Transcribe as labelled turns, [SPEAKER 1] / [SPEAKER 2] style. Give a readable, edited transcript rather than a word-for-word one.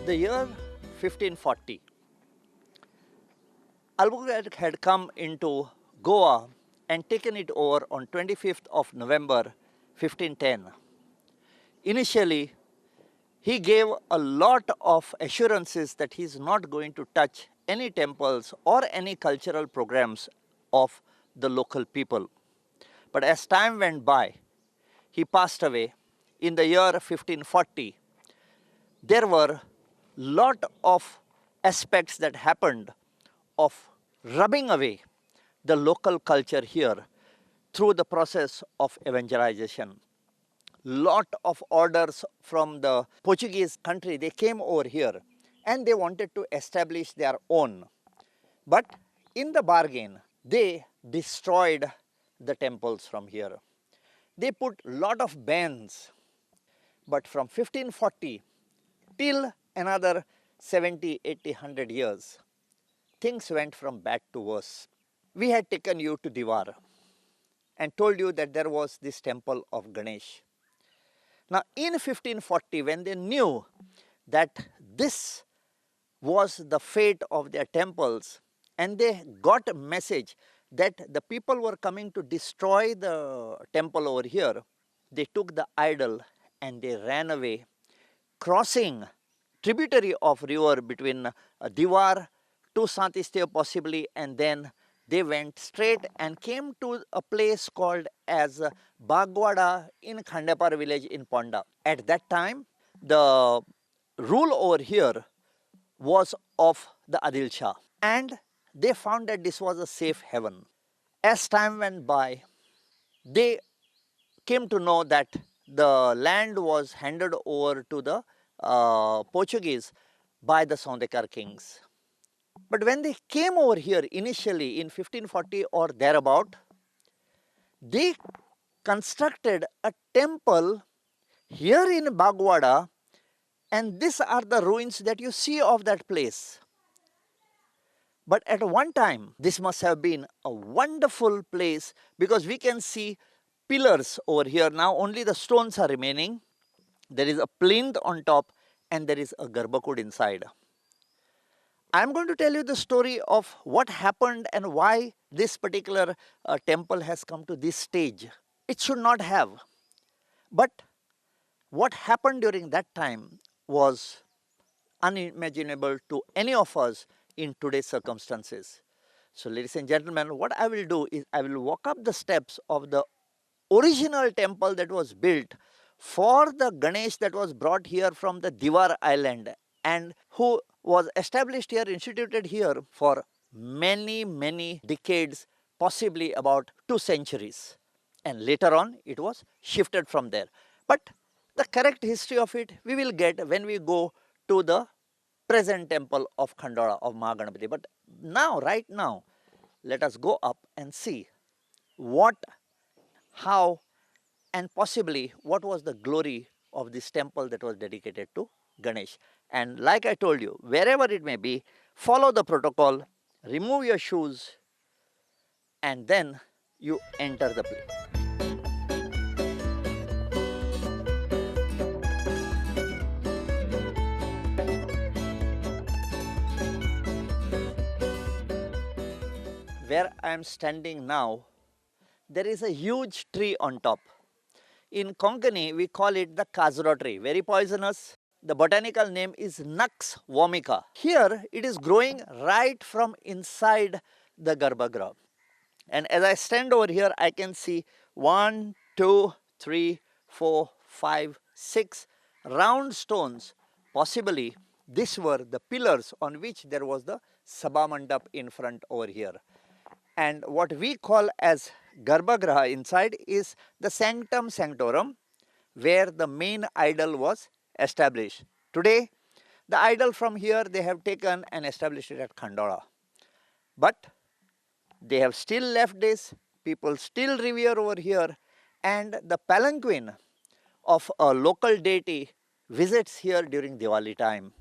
[SPEAKER 1] The year 1540, Albuquerque had come into Goa and taken it over on 25th of November 1510. Initially, he gave a lot of assurances that he is not going to touch any temples or any cultural programs of the local people. But as time went by, he passed away. In the year 1540, there were lot of aspects that happened of rubbing away the local culture here through the process of evangelization. Lot of orders from the Portuguese country, they came over here and they wanted to establish their own. But in the bargain, they destroyed the temples from here. They put lot of bans. But from 1540 till another 70, 80, 100 years, things went from bad to worse. We had taken you to Divar and told you that there was this temple of Ganesh. Now in 1540, when they knew that this was the fate of their temples, and they got a message that the people were coming to destroy the temple over here, they took the idol and they ran away, crossing tributary of river between Divar to Santisteo possibly, and then they went straight and came to a place called as Bagwada in Khandepar village in Ponda. At that time, the rule over here was of the Adil Shah, and they found that this was a safe haven. As time went by, they came to know that the land was handed over to the Portuguese by the Sondekar kings. But when they came over here initially in 1540 or thereabout, they constructed a temple here in Bagwada, and these are the ruins that you see of that place. But at one time, this must have been a wonderful place, because we can see pillars over here. Now only the stones are remaining. There is a plinth on top and there is a garbakud inside. I am going to tell you the story of what happened and why this particular temple has come to this stage. It should not have. But what happened during that time was unimaginable to any of us in today's circumstances. So ladies and gentlemen, what I will do is I will walk up the steps of the original temple that was built for the Ganesh that was brought here from the Divar Island, and who was established here, instituted here for many, many decades, possibly about 2 centuries. And later on, it was shifted from there. But the correct history of it, we will get when we go to the present temple of Khandola, of Mahaganapati. But now, right now, let us go up and see what, how, and possibly what was the glory of this temple that was dedicated to Ganesh. And like I told you, wherever it may be, follow the protocol, remove your shoes, and then you enter the place. Where I am standing now, there is a huge tree on top. In Konkani, we call it the Kazura tree, very poisonous. The botanical name is Nux vomica. Here, it is growing right from inside the Garbhagriha. And as I stand over here, I can see 1, 2, 3, 4, 5, 6 round stones. Possibly, these were the pillars on which there was the Sabha Mandap in front over here. And what we call as Garbhagriha inside is the Sanctum Sanctorum, where the main idol was established. Today, the idol from here they have taken and established it at Khandola. But they have still left this, people still revere over here, and the palanquin of a local deity visits here during Diwali time.